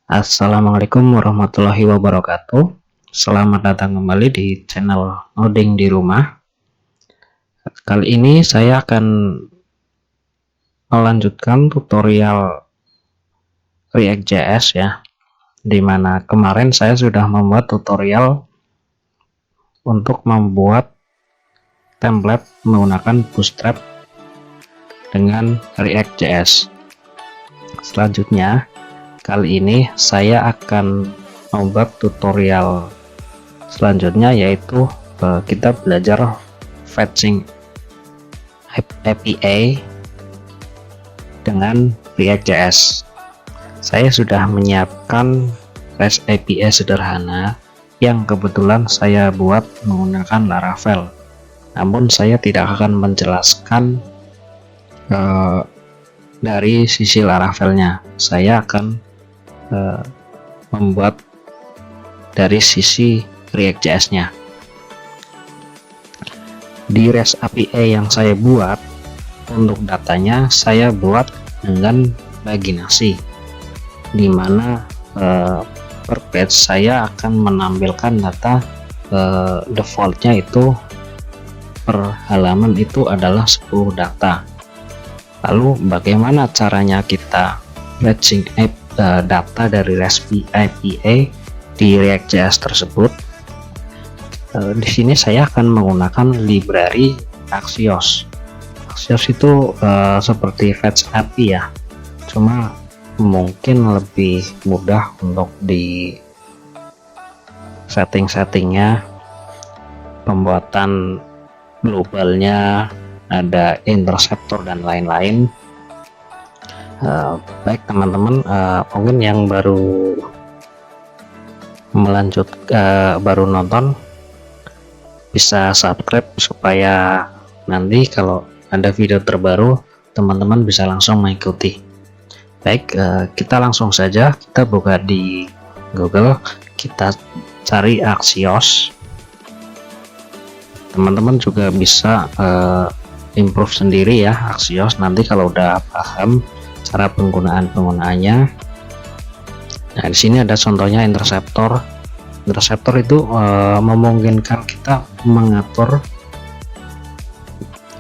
Assalamualaikum warahmatullahi wabarakatuh. Selamat datang kembali di channel Ngoding di Rumah. Kali ini saya akan melanjutkan tutorial React.js ya, dimana kemarin saya sudah membuat tutorial untuk membuat template menggunakan Bootstrap dengan React.js. Selanjutnya, kali ini saya akan membuat tutorial selanjutnya, yaitu kita belajar fetching API dengan React.js. Saya sudah menyiapkan REST API sederhana yang kebetulan saya buat menggunakan Laravel. Namun saya tidak akan menjelaskan dari sisi Laravelnya. Saya akan membuat dari sisi React.js-nya. Di REST API yang saya buat, untuk datanya saya buat dengan paginasi, dimana per page saya akan menampilkan data defaultnya itu per halaman itu adalah 10 data. Lalu bagaimana caranya kita fetching data dari REST API di React.js tersebut? Di sini saya akan menggunakan library Axios. Axios itu seperti fetch API ya, cuma mungkin lebih mudah untuk di setting-settingnya, pembuatan globalnya, ada interceptor dan lain-lain. Baik teman-teman, mungkin yang baru baru nonton bisa subscribe supaya nanti kalau ada video terbaru teman-teman bisa langsung mengikuti. Baik, kita langsung saja, kita buka di Google, kita cari Axios. Teman-teman juga bisa improve sendiri ya Axios nanti kalau udah paham cara penggunaannya. Nah, di sini ada contohnya interceptor. Interceptor itu memungkinkan kita mengatur,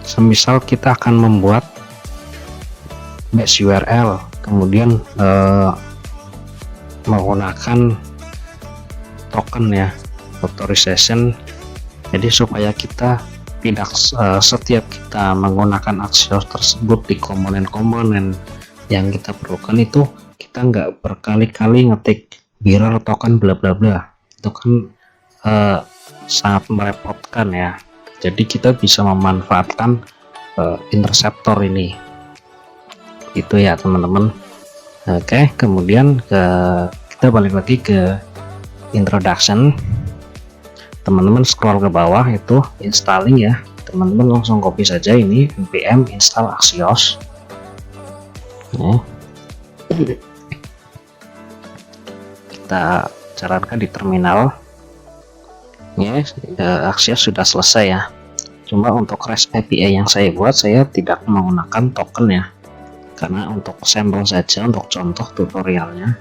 semisal kita akan membuat base URL, kemudian menggunakan token ya, authorization. Jadi supaya kita tidak setiap kita menggunakan Axios tersebut di komponen-komponen yang kita perlukan itu kita nggak berkali-kali ngetik mirror token bla bla bla, itu kan sangat merepotkan ya. Jadi kita bisa memanfaatkan interceptor ini, itu ya teman-teman. Oke, kemudian kita balik lagi ke introduction. Teman-teman scroll ke bawah itu installing ya, teman-teman langsung copy saja ini npm install Axios. Kita jalankan di terminal ya. Axios sudah selesai ya, cuma untuk REST API yang saya buat saya tidak menggunakan token ya, karena untuk sampel saja, untuk contoh tutorialnya.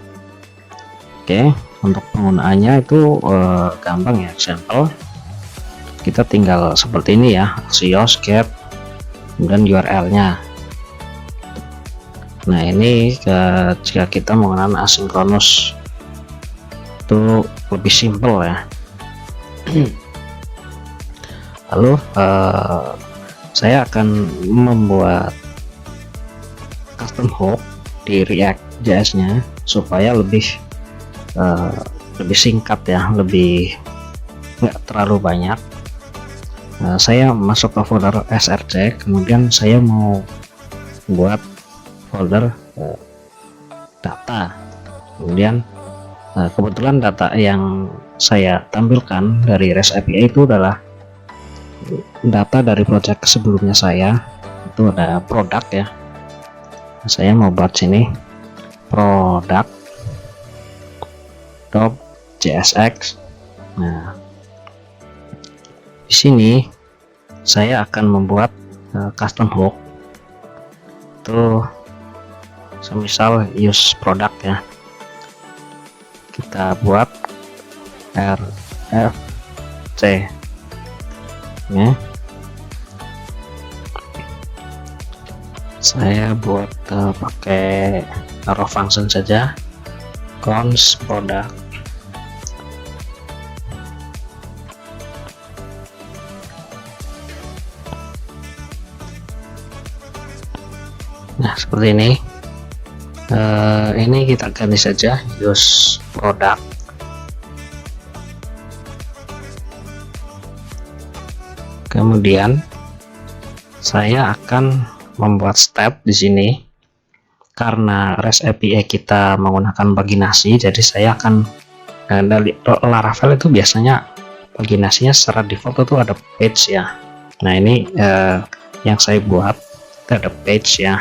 Oke, untuk penggunaannya itu gampang ya, sampel. Kita tinggal seperti ini ya, Axios get kemudian URL-nya. Nah, ini jika kita menggunakan asynchronous itu lebih simple ya. Lalu saya akan membuat custom hook di React.js nya supaya lebih singkat ya, lebih nggak terlalu banyak. Saya masuk ke folder src, kemudian saya mau buat folder data. Kemudian kebetulan data yang saya tampilkan dari REST API itu adalah data dari project sebelumnya saya, itu ada produk ya. Saya mau buat sini product.csx. Nah, di sini saya akan membuat custom hook itu semisal use product ya. kita buat RFC ya. Saya buat pakai raw function saja, const product. Nah, seperti ini. Ini kita ganti saja use product. Kemudian saya akan membuat step di sini. Karena REST API kita menggunakan paginasi, jadi saya akan dari Laravel itu biasanya paginasinya secara default itu ada page ya. Nah, ini yang saya buat itu ada page ya.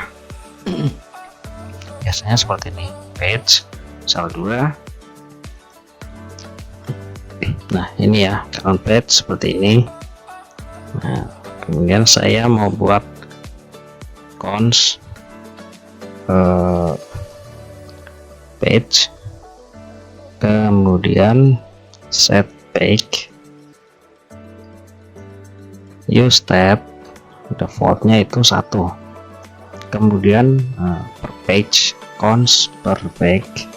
Biasanya seperti ini, page misal 2. Nah, ini ya, calon page seperti ini. Nah, kemudian saya mau buat const page, kemudian set page, use tab, defaultnya itu 1, kemudian per page, const per page,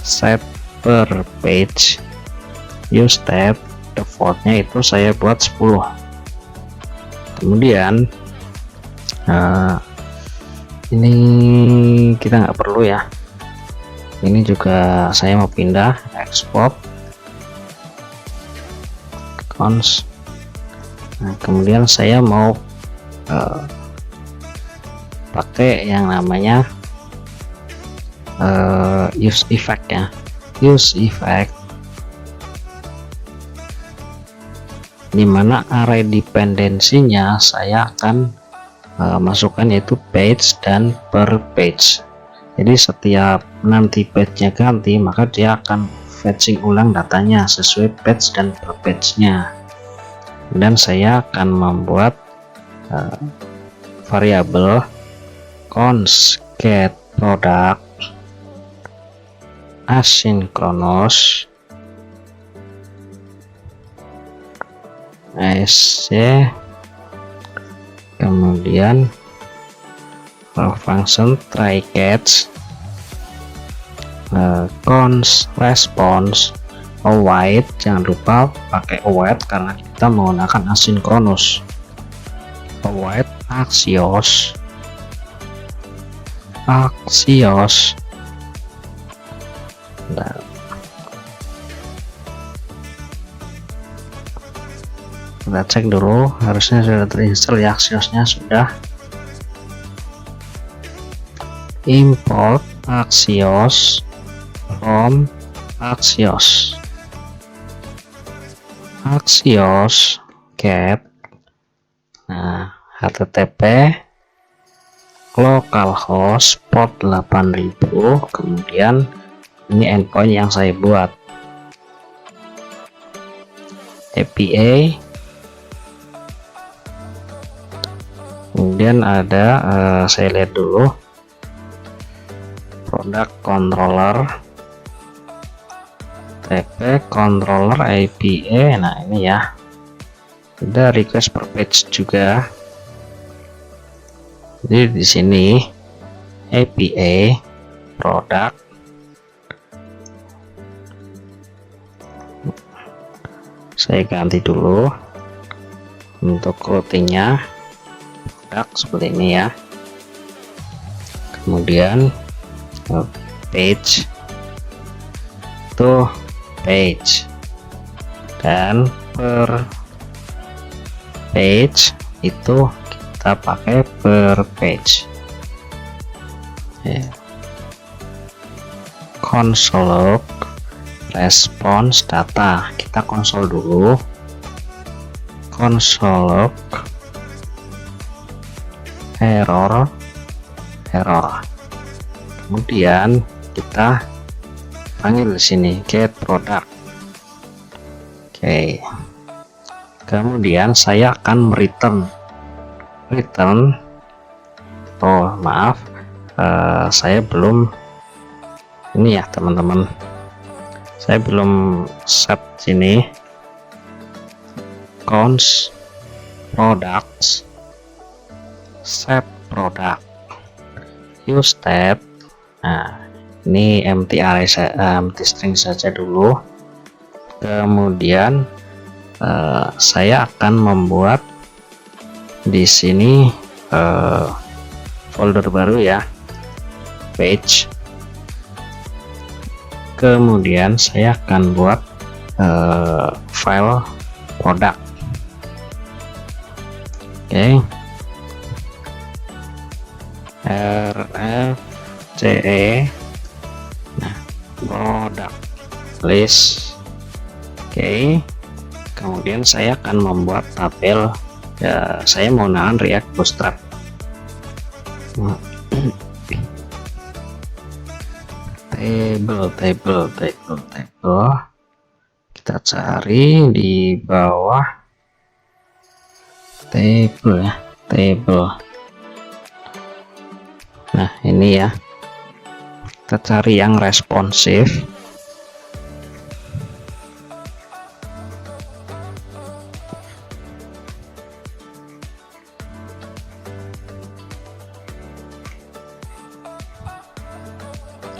set per page, use tab, defaultnya itu saya buat 10. Kemudian ini kita nggak perlu ya, ini juga saya mau pindah, export const. Nah, kemudian saya mau pakai yang namanya use effect ya, use effect, dimana array dependensinya saya akan masukkan yaitu page dan per page. Jadi setiap nanti page-nya ganti, maka dia akan fetching ulang datanya sesuai page dan per page-nya. Dan saya akan membuat variabel const get product asynchronous sc, kemudian function try catch, const response await, jangan lupa pakai await karena kita menggunakan asynchronous, await axios, nah, kita cek dulu, harusnya sudah terinstall ya, axiosnya sudah. Import axios from axios get, nah, http localhost port 8000, kemudian ini endpoint yang saya buat, API, kemudian ada saya lihat dulu product controller, tp controller API. Nah, ini ya, ada request per page juga. Jadi di sini API product, saya ganti dulu untuk routingnya product seperti ini ya. Kemudian page itu page, dan per page itu kita pakai per page ya. Console log response data, kita konsol dulu, console log error, kemudian kita panggil di sini get product. Oke, kemudian saya akan return, oh maaf, saya belum ini ya teman-teman, saya belum set sini cons products, set product, use tab. Nah, ini empty array, empty string saja dulu. Kemudian saya akan membuat di sini folder baru ya, page. Kemudian saya akan buat file product. Oke, rfce, nah, product list. Oke, kemudian saya akan membuat tabel ya, saya menggunakan React Bootstrap. table, kita cari di bawah table ya, table. Nah, ini ya, kita cari yang responsif.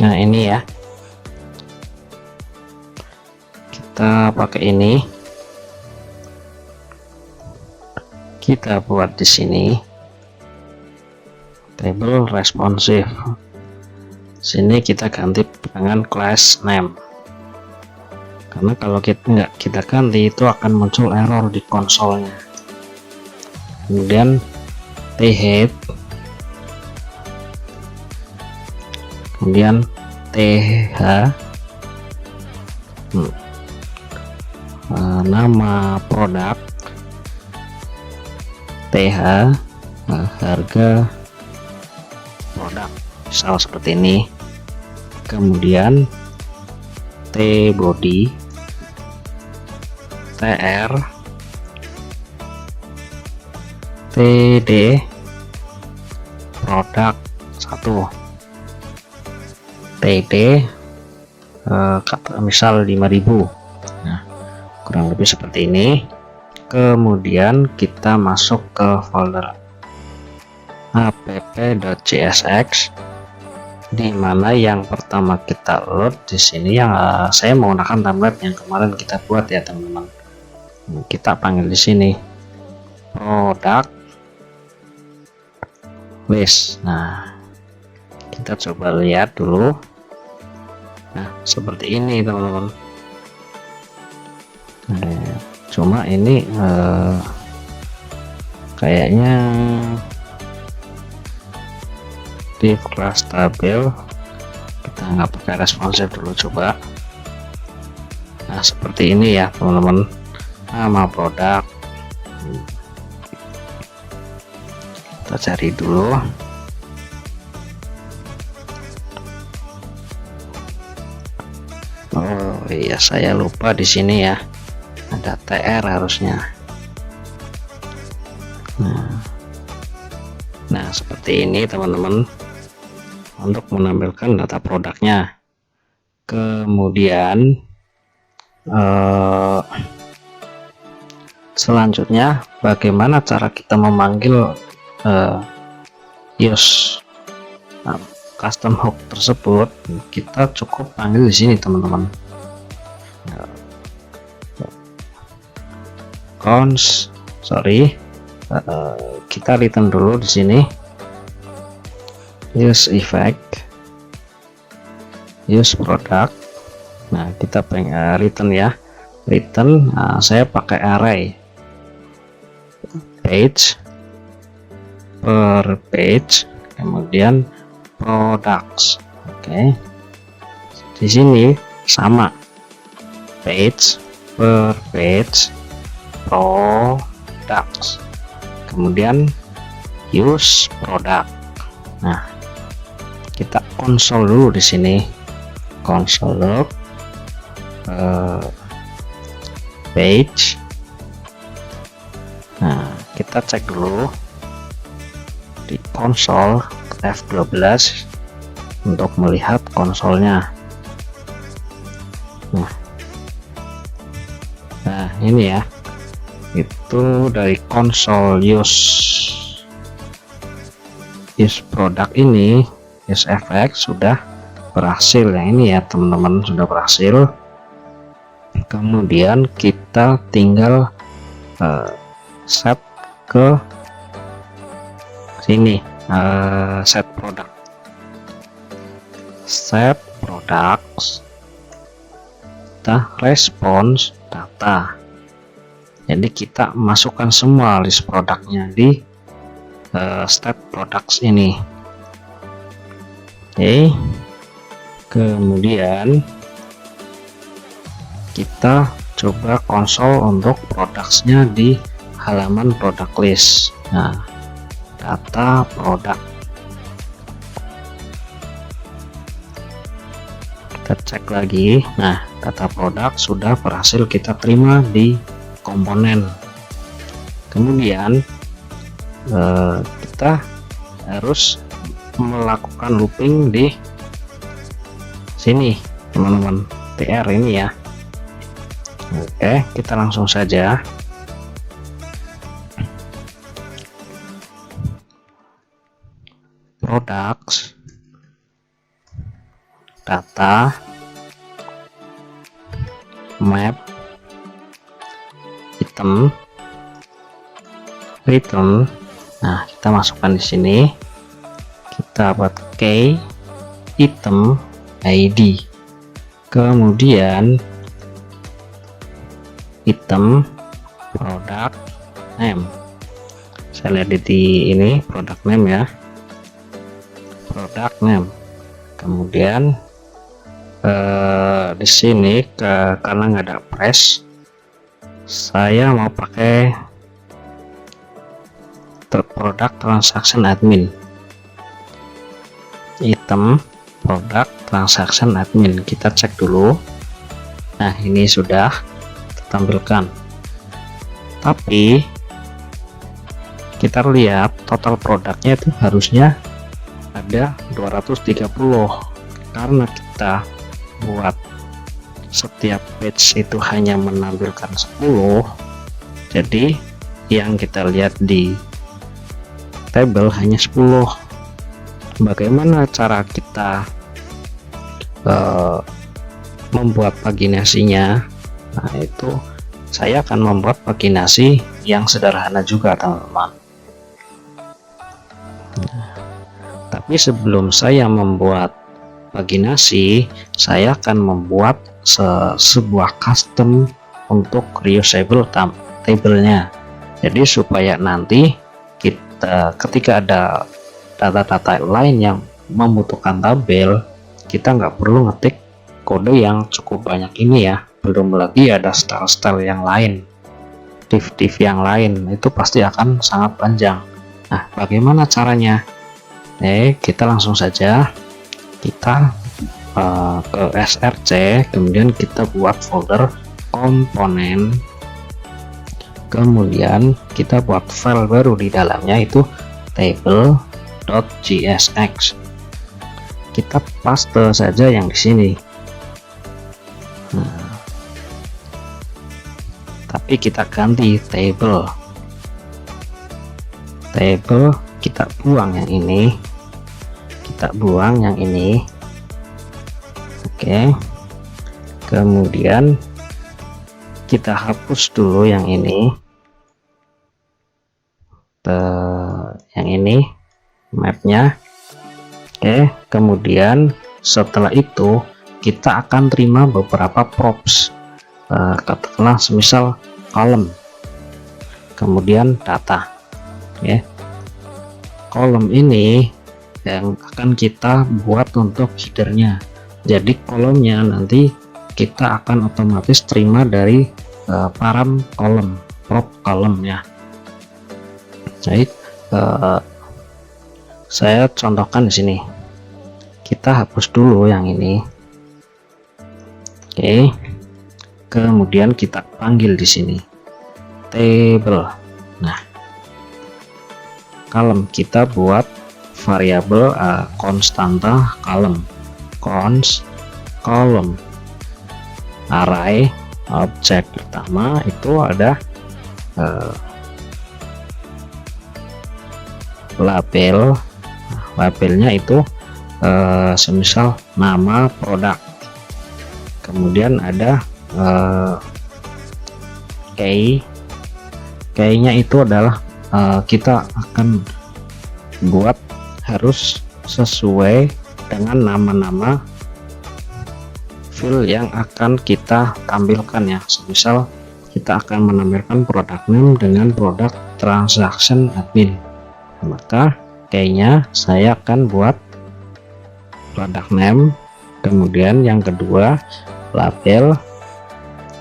Nah, ini ya, kita pakai ini, kita buat di sini table responsive. Sini kita ganti dengan class name, karena kalau kita ganti itu akan muncul error di konsolnya. Kemudian thead, kemudian th, nama produk, th, harga produk, misal seperti ini. Kemudian t body, tr, td produk 1, td kata misal 5.000. Nah, kurang lebih seperti ini. Kemudian kita masuk ke folder app.csx, di mana yang pertama kita load di sini yang saya menggunakan template yang kemarin kita buat ya teman-teman. Kita panggil di sini product list. Nah, kita coba lihat dulu. Nah, seperti ini teman-teman. Nah, cuma ini kayaknya di class tabel kita nggak pakai responsif dulu, coba. Nah, seperti ini ya teman-teman, nama produk. Kita cari dulu. Oh iya, saya lupa di sini ya, ada tr harusnya. Nah, seperti ini teman-teman untuk menampilkan data produknya. Kemudian selanjutnya bagaimana cara kita memanggil use custom hook tersebut. Kita cukup panggil di sini teman-teman, kita return dulu di sini use effect, use product. Nah, kita pengen return ya, return. Saya pakai array page per page, kemudian products. Oke, di sini sama, page per page products, kemudian use product. Nah, kita console dulu di sini, console log page. Nah, kita cek dulu di console F12 untuk melihat konsolnya. Nah ini ya, itu dari konsol use product ini, use effect sudah berhasil ya. Ini ya teman-teman, sudah berhasil. Kemudian kita tinggal set ke sini, set products kita response data. Jadi kita masukkan semua list produknya di state products ini. Oke, kemudian kita coba konsol untuk productsnya di halaman product list. Nah, data produk, kita cek lagi. Nah, data produk sudah berhasil kita terima di komponen. Kemudian kita harus melakukan looping di sini teman-teman, TR ini ya. Oke, kita langsung saja. Products, data, map, item, return. Nah, kita masukkan di sini. Kita buat key item ID. Kemudian item product name. Saya lihat di ini product name ya. Product name. Kemudian di sini karena nggak ada press, saya mau pakai product transaction admin. Item product transaction admin, kita cek dulu. Nah, ini sudah tampilkan, tapi kita lihat total produknya itu harusnya ada 230 karena kita buat setiap page itu hanya menampilkan 10. Jadi yang kita lihat di tabel hanya 10. Bagaimana cara kita membuat paginasinya? Nah, itu saya akan membuat paginasi yang sederhana juga teman-teman. Tapi sebelum saya membuat paginasi, saya akan membuat sebuah custom untuk reusable tabelnya. Jadi supaya nanti kita ketika ada data-data lain yang membutuhkan tabel, kita nggak perlu ngetik kode yang cukup banyak ini ya. Belum lagi ada style-style yang lain, div yang lain, itu pasti akan sangat panjang. Nah, bagaimana caranya? Kita langsung saja kita ke src, kemudian kita buat folder komponen, kemudian kita buat file baru di dalamnya, itu table.jsx. Kita paste saja yang di sini. Nah, tapi kita ganti table, kita buang yang ini, kita buang yang ini. Oke, kemudian kita hapus dulu yang ini, yang ini mapnya. Oke, kemudian setelah itu kita akan terima beberapa props, katakanlah semisal kolom, kemudian data. Oke, kolom ini yang akan kita buat untuk headernya. Jadi kolomnya nanti kita akan otomatis terima dari param kolom, prop kolom ya. Jadi saya contohkan di sini. Kita hapus dulu yang ini. Oke. Kemudian kita panggil di sini table. Nah, kolom kita buat variabel konstanta kolom, cons kolom. array objek pertama itu ada label. Labelnya itu semisal nama produk, kemudian ada key nya itu adalah kita akan buat harus sesuai dengan nama-nama field yang akan kita tampilkan ya. Semisal kita akan menampilkan product name dengan product transaction admin, maka kayaknya saya akan buat product name. Kemudian yang kedua label.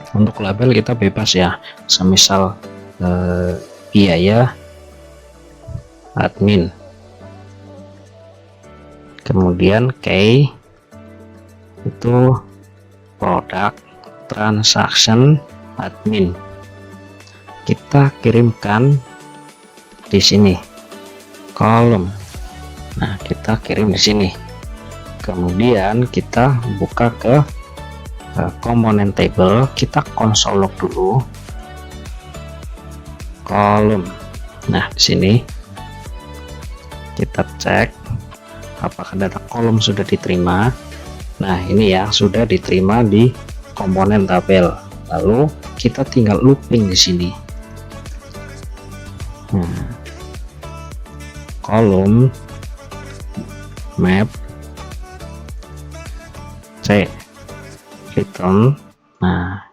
Untuk label kita bebas ya, semisal biaya admin. Kemudian key itu product transaction admin. Kita kirimkan di sini kolom. Nah, kita kirim di sini. Kemudian kita buka ke komponen table, kita console log dulu kolom. Nah, di sini kita cek apakah data kolom sudah diterima. Nah, ini ya sudah diterima di komponen tabel. Lalu kita tinggal looping di sini. Nah, kolom map C return. Nah,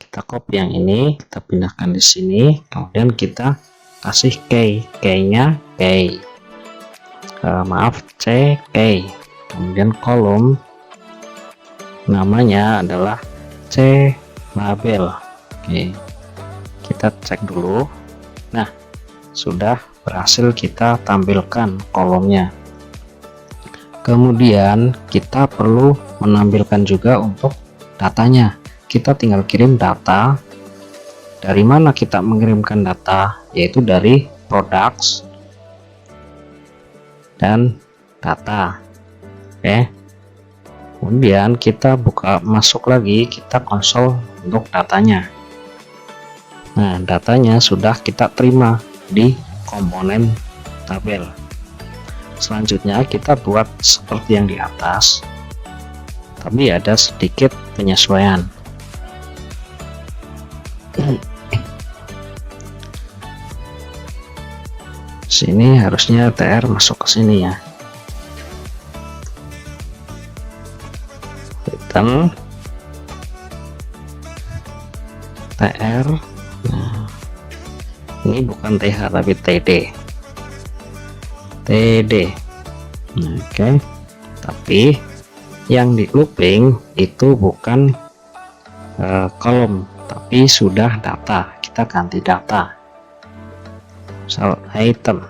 kita copy yang ini, kita pindahkan di sini, kemudian kita kasih key-nya key. Maaf, C key. Kemudian kolom namanya adalah C label. Oke, kita cek dulu. Nah, sudah berhasil kita tampilkan kolomnya. Kemudian kita perlu menampilkan juga untuk datanya. Kita tinggal kirim data. Dari mana kita mengirimkan data? Yaitu dari products dan data. Oke. Kemudian kita masuk lagi, kita konsol untuk datanya. Nah, datanya sudah kita terima di komponen tabel. Selanjutnya kita buat seperti yang di atas, tapi ada sedikit penyesuaian. Sini harusnya TR masuk ke sini ya. Return TR. Nah, ini bukan TH tapi TD. Oke. Tapi yang di looping itu bukan kolom, tapi sudah data. Kita ganti data. Misal item,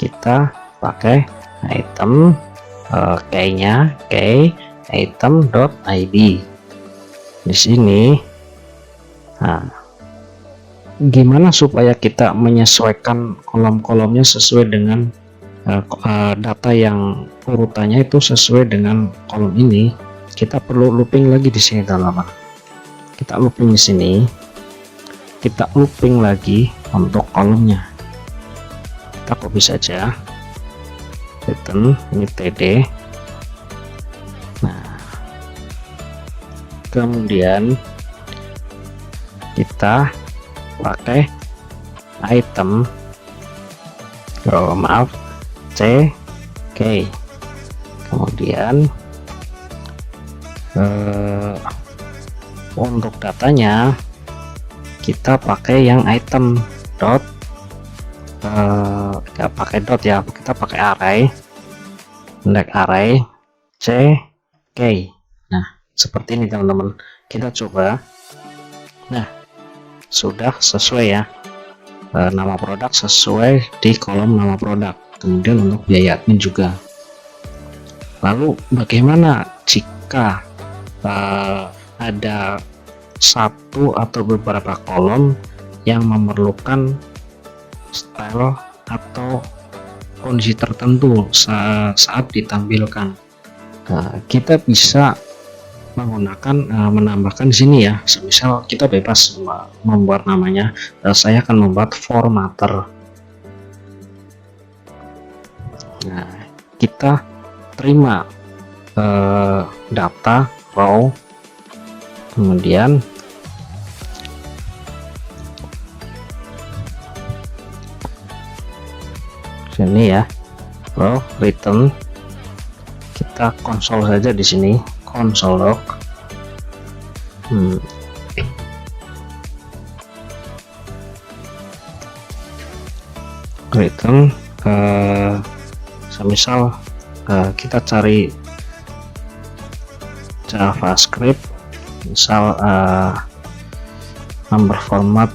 kita pakai item, key-nya key item.id. Di sini, nah, gimana supaya kita menyesuaikan kolom-kolomnya sesuai dengan data yang urutannya itu sesuai dengan kolom ini? Kita perlu looping lagi di sini, teman-teman. Kita looping di sini, kita looping lagi untuk kolomnya. Kita copy saja, return ini TD. Nah, kemudian kita pakai item, maaf, C key. Kemudian untuk datanya kita pakai yang item dot, nggak pakai dot ya, kita pakai array, array C key. Nah, seperti ini teman-teman, kita coba. Nah, sudah sesuai ya, nama produk sesuai di kolom nama produk. Kemudian untuk biaya admin juga. Lalu bagaimana jika ada satu atau beberapa kolom yang memerlukan style atau kondisi tertentu saat ditampilkan? Nah, kita bisa menggunakan menambahkan di sini ya. Semisal kita bebas membuat namanya. Saya akan membuat formatter. Nah, kita terima data row, kemudian sini ya, row return, kita konsol saja di sini, console log. Return semisal kita cari JavaScript, misal number format,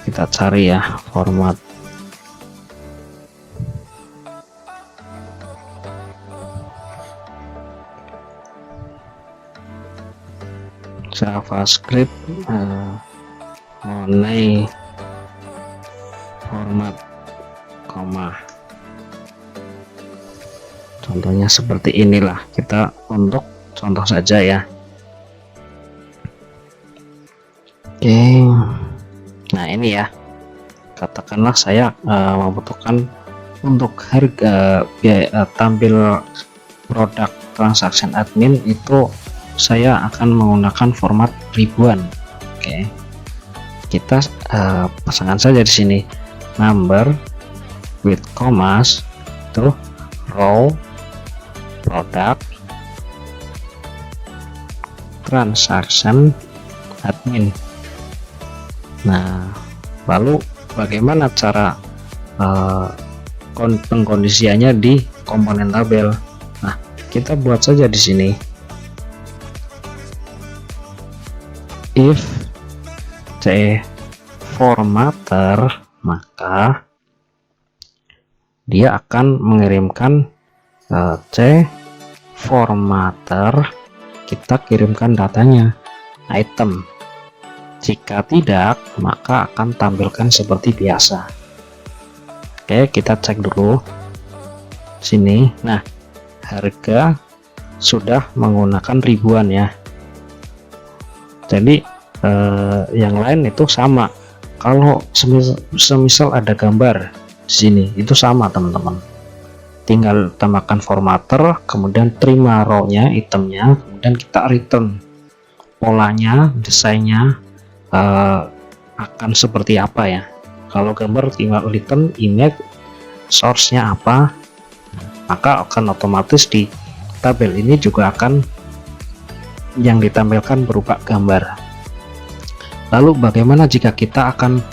kita cari ya format JavaScript mengenai format koma, contohnya seperti inilah, kita untuk contoh saja ya. Oke, nah ini ya, katakanlah saya membutuhkan untuk harga tampil produk transaction admin itu saya akan menggunakan format ribuan. Oke, kita pasangkan saja di sini number with commas itu row product transaction admin. Nah, lalu bagaimana cara pengkondisiannya di komponen tabel? Nah, kita buat saja di sini if c formatter, maka dia akan mengirimkan c formatter, kita kirimkan datanya item. Jika tidak, maka akan tampilkan seperti biasa. Oke, kita cek dulu sini. Nah, harga sudah menggunakan ribuan ya. Jadi yang lain itu sama. Kalau semisal ada gambar di sini, itu sama teman-teman. Tinggal tambahkan formatter, kemudian terima row-nya, itemnya, kemudian kita return polanya, desainnya akan seperti apa ya. Kalau gambar tinggal return image, source-nya apa, maka akan otomatis di tabel ini juga akan yang ditampilkan berupa gambar. Lalu bagaimana jika kita akan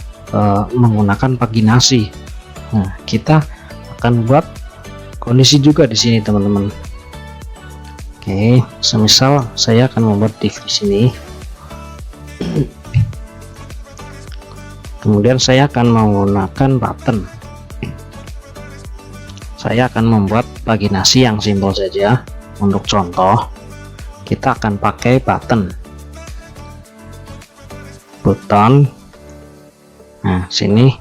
menggunakan paginasi? Nah, kita akan buat kondisi juga di sini teman-teman. Oke, semisal saya akan membuat div di sini. Kemudian saya akan menggunakan button. Saya akan membuat paginasi yang simpel saja. Untuk contoh, kita akan pakai button. Nah, sini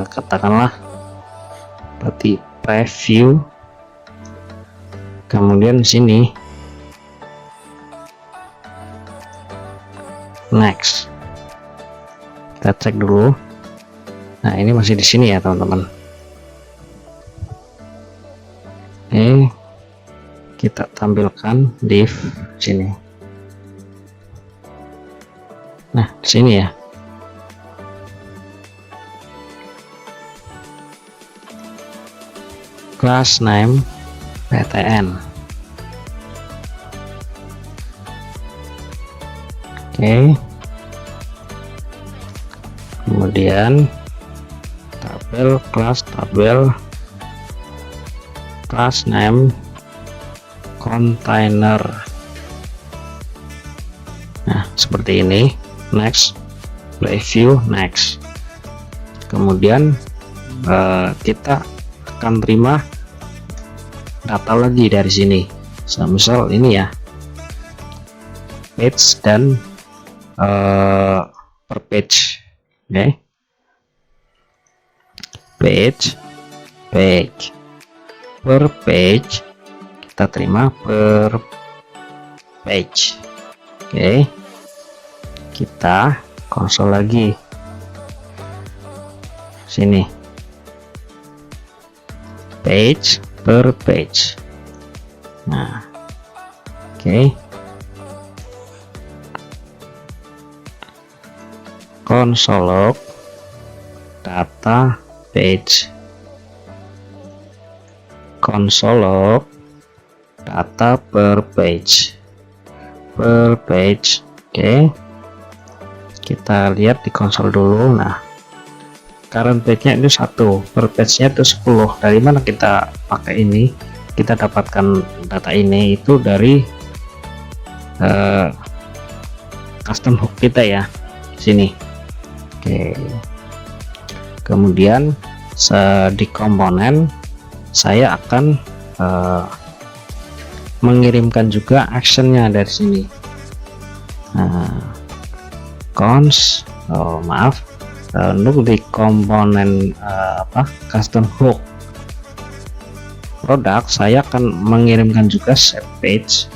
katakanlah berarti preview. Kemudian sini next. Kita cek dulu. Nah, ini masih di sini ya teman-teman. Oke, kita tampilkan div sini. Nah, di sini ya. Class name ptn. Oke. Kemudian tabel class name container. Nah, seperti ini. Next, preview, next. Kemudian kita akan terima data lagi dari sini. Misal ini ya, page dan per page. Oke, page per page kita terima per page. Oke, kita konsol lagi sini, page per page. Nah, oke, console log data page, console log data per page. Oke, kita lihat di konsol dulu. Nah, current page-nya itu 1, per page-nya itu 10. Dari mana kita pakai ini? Kita dapatkan data ini itu dari custom hook kita ya, sini. Oke, kemudian di komponen saya akan mengirimkan juga actionnya dari sini. Nah, untuk di komponen custom hook produk, saya akan mengirimkan juga set page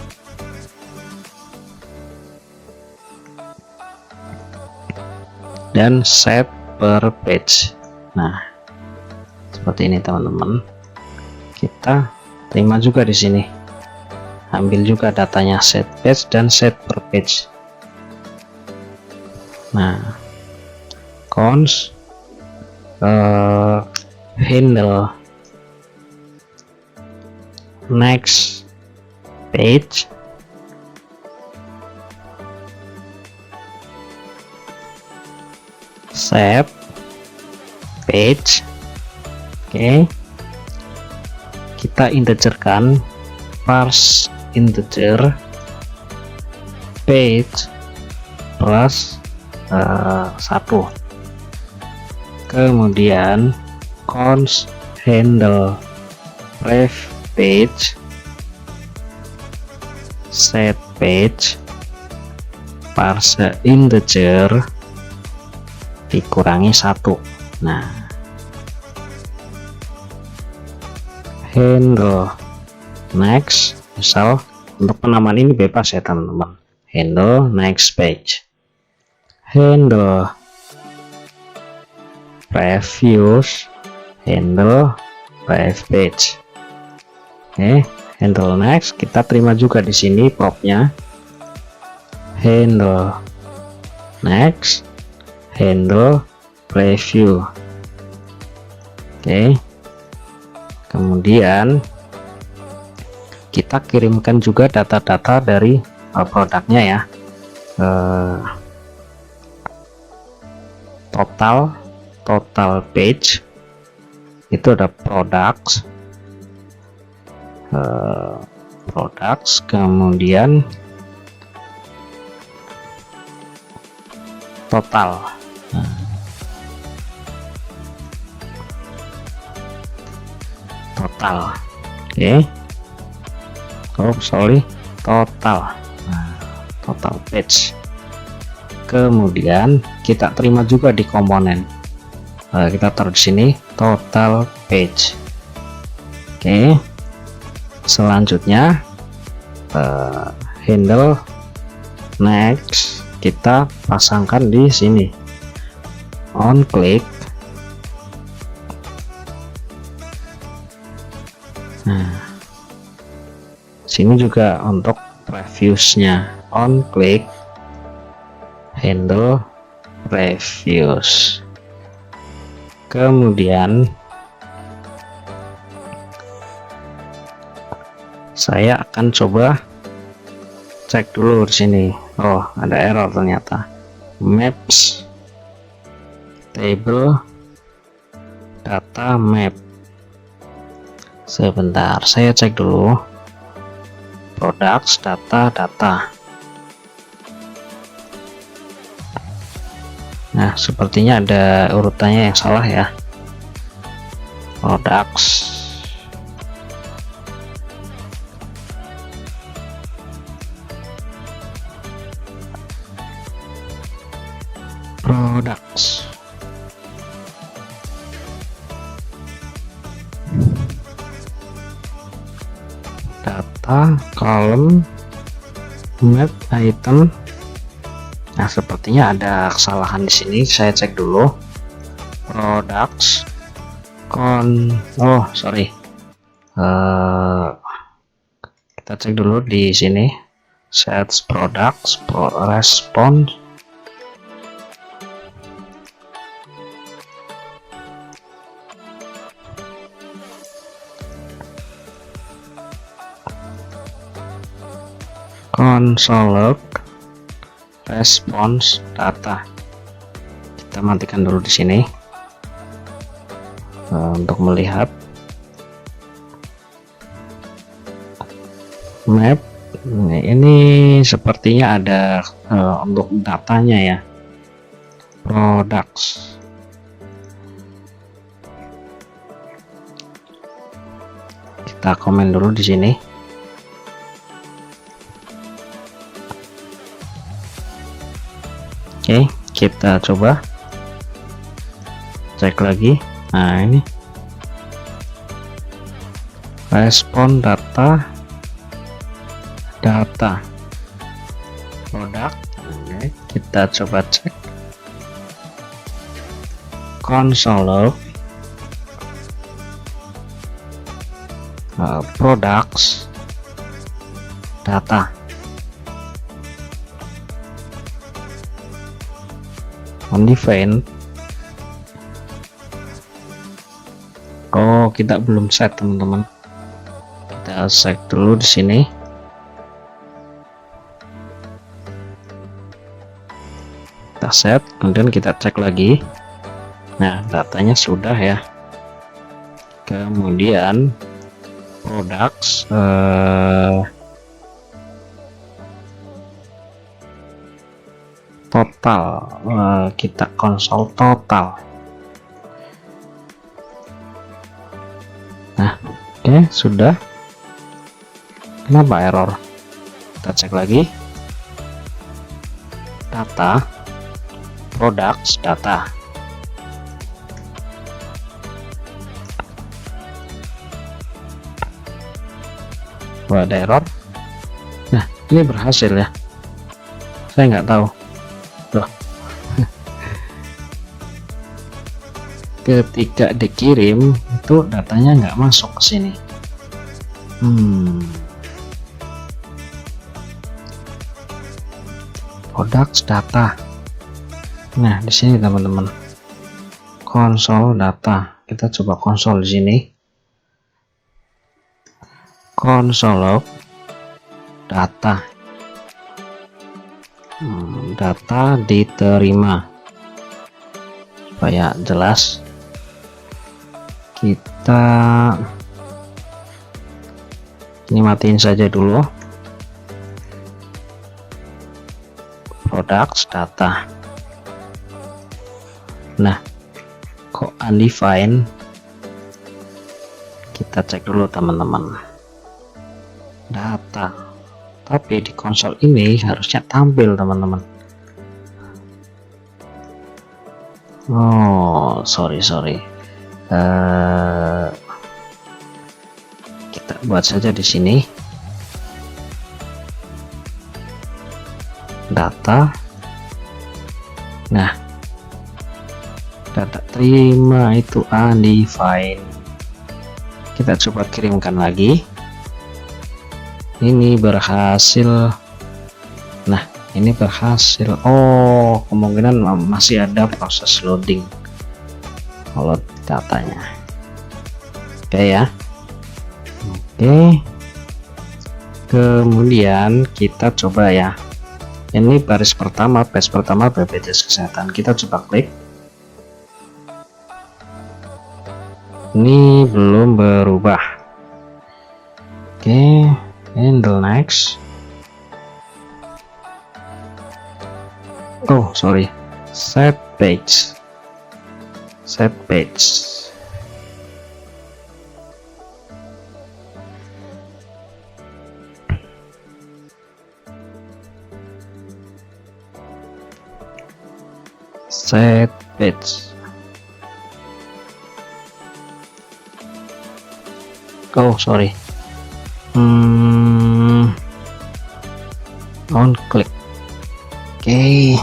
dan set per page. Nah, seperti ini teman-teman. Kita terima juga di sini, ambil juga datanya set page dan set per page. Nah, cons handle next page set page. Oke, kita integerkan parse integer page plus 1. Kemudian cons handle ref page set page parse integer dikurangi 1. Nah, handle next, misal untuk penamaan ini bebas ya teman-teman, handle next page, handle previous, handle ref page. Oke, handle next kita terima juga di sini propnya, handle next, handle preview. Oke, kemudian kita kirimkan juga data-data dari produknya ya, total page itu ada products, kemudian total. Oke, total. Nah, total page. Kemudian kita terima juga di komponen. Kita taruh di sini total page. Oke, selanjutnya handle next kita pasangkan di sini, on click. Nah, sini juga untuk previewsnya, on click handle previous. Kemudian saya akan coba cek dulu di sini. Oh, ada error ternyata. Maps table data map. Sebentar, saya cek dulu. Products data. Nah, sepertinya ada urutannya yang salah ya. Products data, column, map, item. Nah, sepertinya ada kesalahan di sini. Saya cek dulu. Products, sorry. Kita cek dulu di sini. Sets products, response. Console log, response data. Kita matikan dulu di sini untuk melihat map. Ini sepertinya ada untuk datanya ya, products. Kita komen dulu di sini. Oke, kita coba cek lagi. Nah, ini respon data produk. Oke, kita coba cek console log, products data. Undefined. Oh, kita belum set teman-teman. Kita set dulu di sini. Kita set, kemudian kita cek lagi. Nah, datanya sudah ya. Kemudian products total, kita konsol total. Nah, oke, sudah. Kenapa error? Kita cek lagi. Data, products data. Wah, ada error. Nah, ini berhasil ya. Saya nggak tahu. Loh. Ketika dikirim itu datanya nggak masuk ke sini. Products data. Nah, di sini teman-teman. Konsol data. Kita coba konsol di sini. Konsol log data. Data diterima. Supaya jelas. Kita ini matiin saja dulu. Products data. Nah, kok undefined? Kita cek dulu teman-teman. Data. Tapi di konsol ini harusnya tampil teman-teman. Oh, sorry. Kita buat saja di sini. Data. Nah, data terima itu undefined. Kita coba kirimkan lagi. Ini berhasil. Nah, ini berhasil. Oh, kemungkinan masih ada proses loading kalau datanya. Oke ya. Oke, kemudian kita coba ya. Ini baris pertama, page pertama BPJS Kesehatan. Kita coba klik. Ini belum berubah. Oke, handle next. Oh, sorry. Set page. Set page. Oh, sorry. on click. Oke.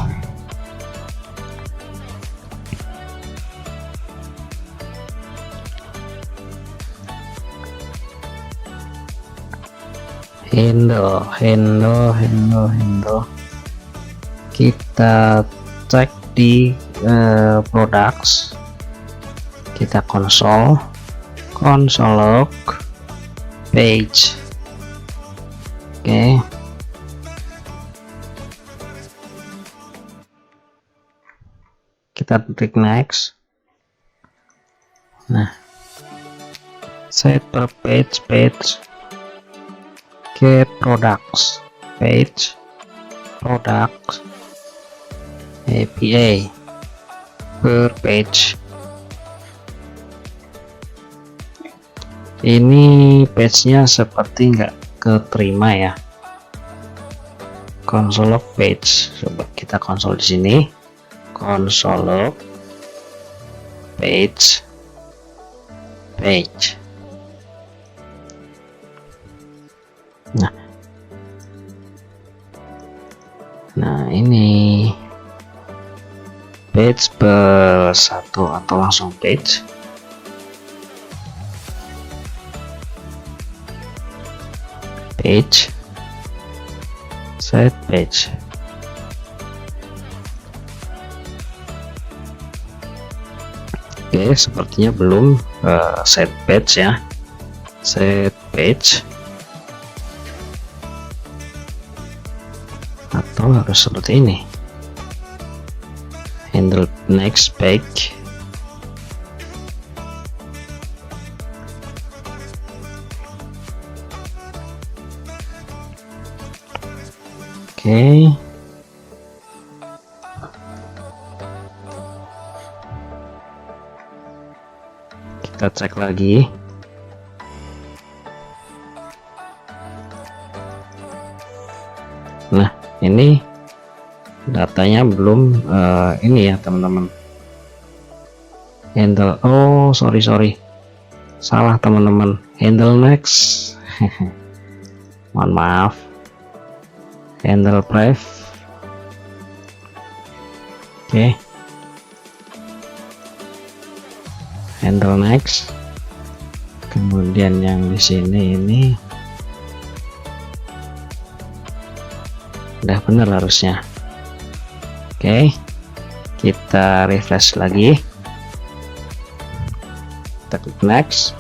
Handle. Kita cek di products, kita console log page. Oke. Kita klik next. Nah, set per page. Oke, products APA per page. Ini page-nya seperti nggak keterima ya. Console log page. Coba kita konsol di sini. Console log page. Nah ini page bersatu atau langsung page. Set page. Oke, sepertinya belum set page ya. Set page atau harus seperti ini. Handle next page. Oke. Kita cek lagi. Nah, ini datanya belum ini ya teman-teman. Handle, oh sorry salah teman-teman. Handle next. Mohon maaf. Handle pref. Oke. Handle next. Kemudian yang di sini ini udah bener harusnya. Oke, kita refresh lagi. Kita klik next.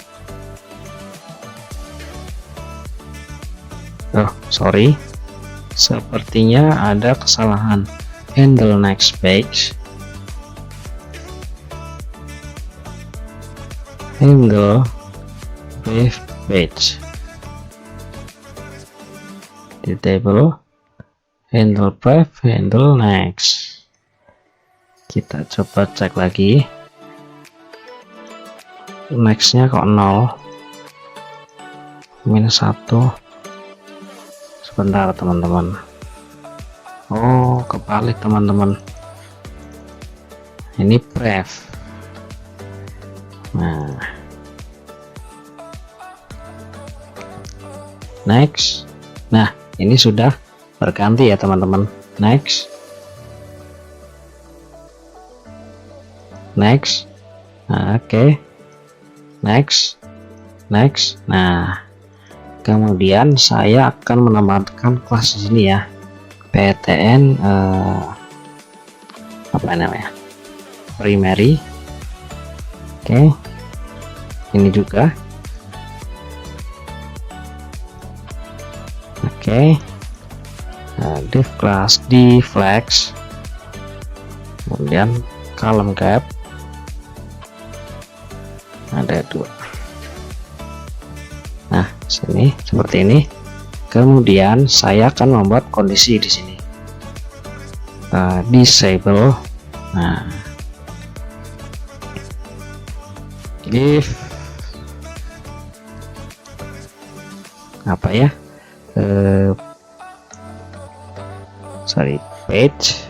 Oh sorry, sepertinya ada kesalahan. Handle next page. Handle brief page. Di table handle brief, handle next. Kita coba cek lagi. Nextnya kok 0 -1. Sebentar teman-teman. Oh kebalik teman-teman, ini pref. Nah next. Nah ini sudah berganti ya teman-teman. Next. Nah, oke. Next. Nah kemudian saya akan menambahkan kelas di sini ya. PTN apa namanya, primary. Oke, ini juga. Oke, div class di flex, kemudian column gap ada 2. Nah sini seperti ini. Kemudian saya akan membuat kondisi di sini. Disable. Nah, if apa ya? Page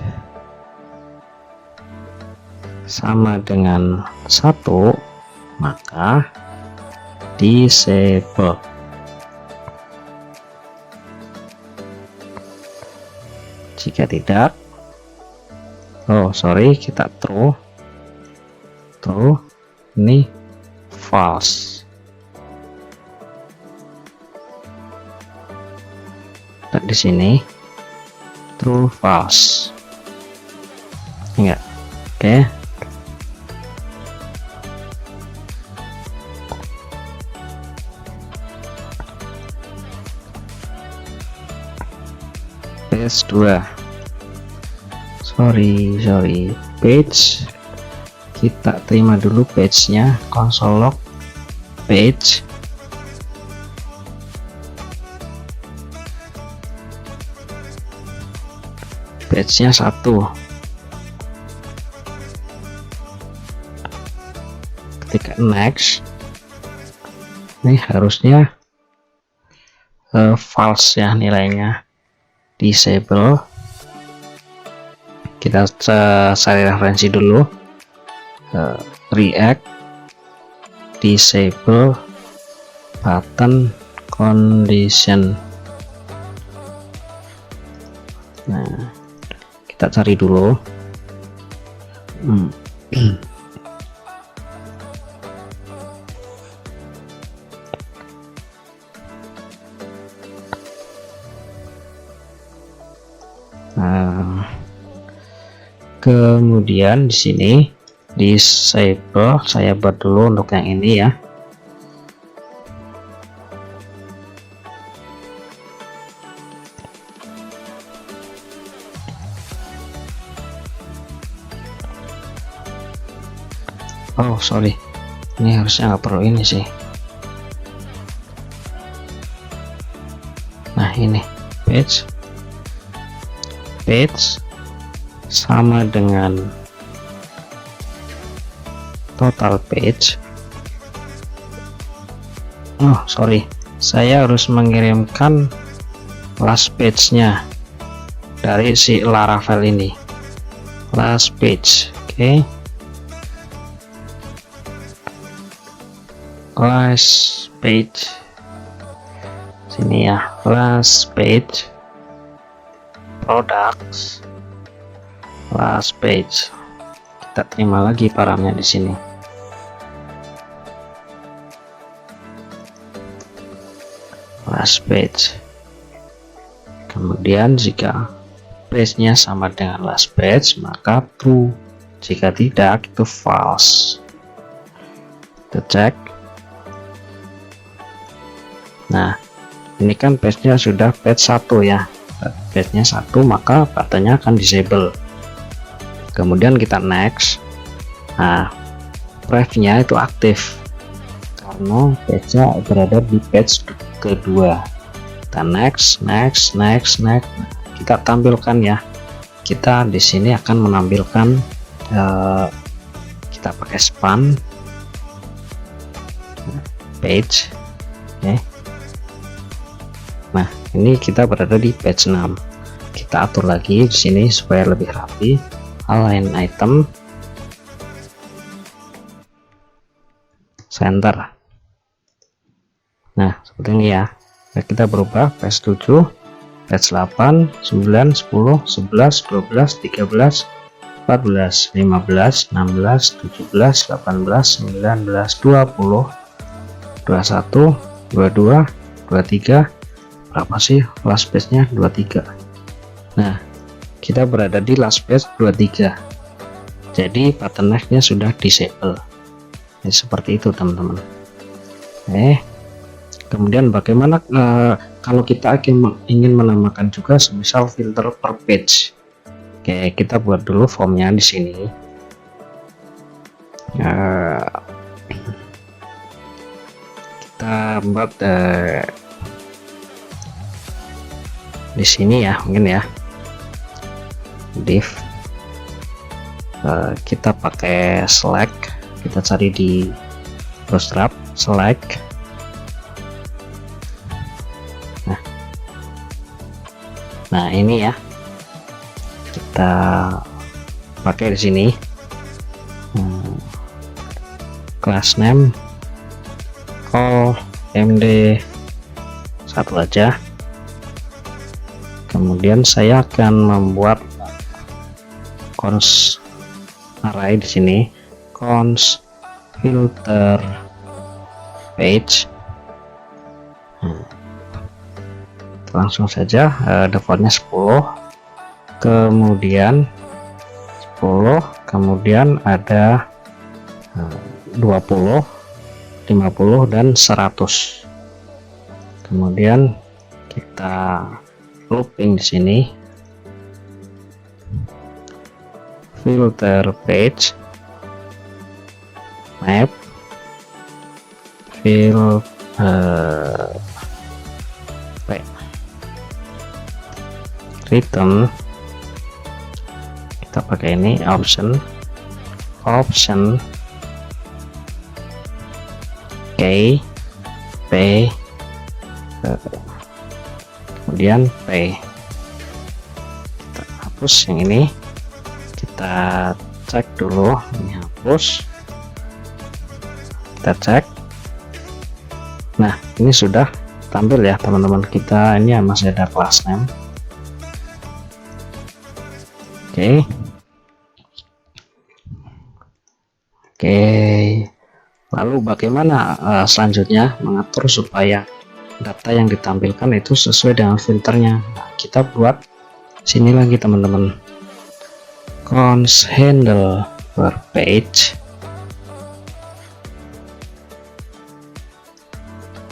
sama dengan 1, maka disable. Jika tidak, sorry, kita true, ini false. Dan di sini true false, enggak? Oke. Page 2, sorry, page, kita terima dulu page-nya, console log page. Page-nya 1. Ketika next, ini harusnya false ya nilainya. Disable, kita cari referensi dulu, React disable button condition. Nah, kita cari dulu. Kemudian di sini disable, saya buat dulu untuk yang ini ya. Sorry, ini harusnya nggak perlu ini sih. Nah, ini page sama dengan total page. Sorry, saya harus mengirimkan last page-nya dari si Laravel ini. Last page, oke. Last page sini ya, last page products, last page. Kita terima lagi paramnya di sini. Last page. Kemudian jika page-nya sama dengan last page, maka true. Jika tidak, itu false. Kita cek. Nah, ini kan page-nya sudah page 1 ya. Page-nya 1, maka buttonnya akan disable. Kemudian kita next. Nah, preview-nya itu aktif karena page-nya berada di page kedua. Kita next. Kita tampilkan ya. Kita di sini akan menampilkan kita pakai span page. Oke. Nah, ini kita berada di page 6. Kita atur lagi di sini supaya lebih rapi. Align item, center. Nah, seperti ini ya. Kita berubah page 7, page 8, 9, 10, 11, 12, 13, 14, 15, 16, 17, 18, 19, 20, 21, 22, 23. Berapa sih last page-nya? 23. Nah, kita berada di last page 23. Jadi bottleneck-nya sudah disable. Jadi seperti itu teman-teman. Kemudian bagaimana kalau kita ingin menambahkan juga semisal filter per page. Oke, kita buat dulu formnya di sini. Kita buat di sini ya, mungkin ya, div. Kita pakai select, kita cari di Bootstrap, select. Nah ini ya, kita pakai di sini. Class name call md 1 aja. Kemudian saya akan membuat cons array di sini, cons filter page. Langsung saja defaultnya 10, kemudian 10, kemudian ada 20, 50 dan 100. Kemudian kita looping di sini, filter page map return, kita pakai ini option k p kemudian p. Kita hapus yang ini, kita cek dulu ini hapus, kita cek. Nah, ini sudah tampil ya teman-teman. Kita ini masih ada class name. Oke, lalu bagaimana selanjutnya mengatur supaya data yang ditampilkan itu sesuai dengan filternya? Nah, kita buat sini lagi teman-teman, cons handle per page.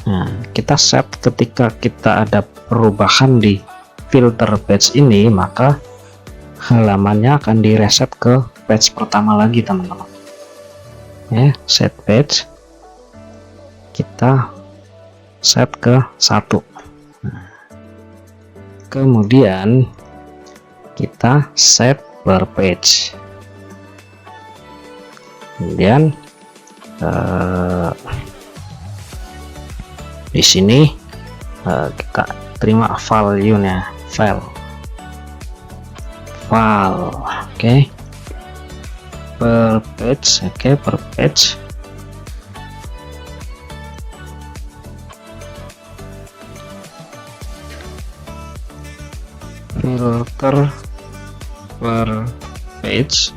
Nah, kita set ketika kita ada perubahan di filter page ini, maka halamannya akan direset ke page pertama lagi teman-teman. Ya, set page, kita set ke 1. Nah, kemudian kita set per page, kemudian di sini kita terima value-nya, oke, per page, per page. Filter per page,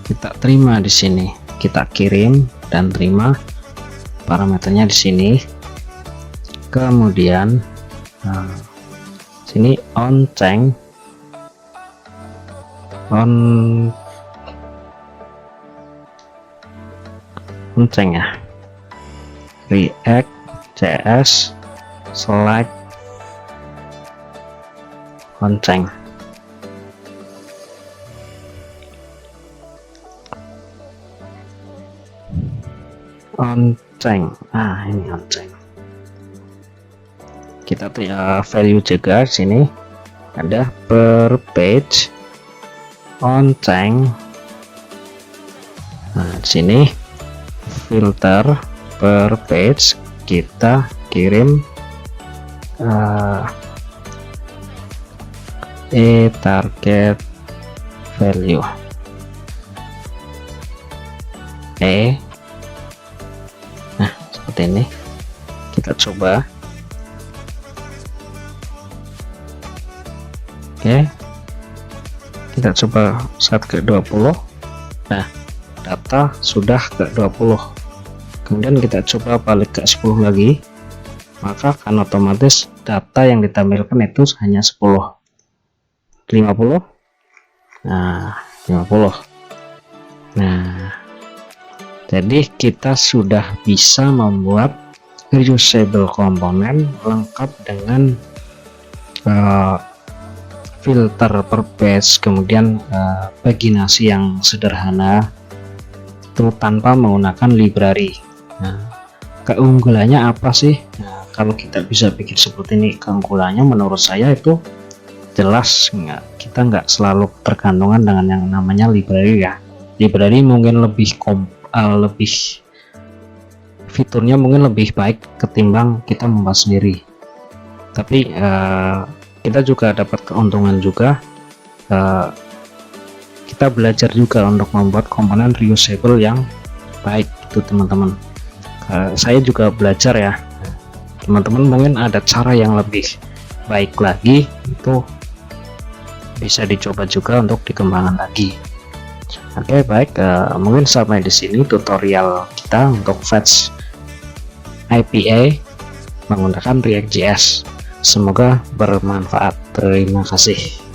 kita terima di sini, kita kirim dan terima parameternya di sini. Kemudian sini on change ya, React JS select on change. Nah, ini on change. Kita value juga sini ada per page on change. Nah, di sini filter per page, kita kirim target value nah seperti ini. Kita coba, kita coba set ke 20. Nah, data sudah ke 20. Kemudian kita coba balik ke 10 lagi, maka akan otomatis data yang ditampilkan itu hanya 10. 50. Nah, 50. Nah, jadi kita sudah bisa membuat reusable komponen lengkap dengan filter per page, kemudian paginasi yang sederhana itu tanpa menggunakan library. Nah, keunggulannya apa sih? Nah, kalau kita bisa bikin seperti ini, keunggulannya menurut saya itu jelas, kita nggak selalu tergantungan dengan yang namanya library ya. Library mungkin lebih fiturnya mungkin lebih baik ketimbang kita membuat sendiri, tapi kita juga dapat keuntungan juga, kita belajar juga untuk membuat komponen reusable yang baik itu teman-teman. Saya juga belajar ya, teman-teman mungkin ada cara yang lebih baik lagi, itu bisa dicoba juga untuk dikembangkan lagi. Oke, baik, mungkin sampai di sini tutorial kita untuk fetch IPA menggunakan React.js. Semoga bermanfaat. Terima kasih.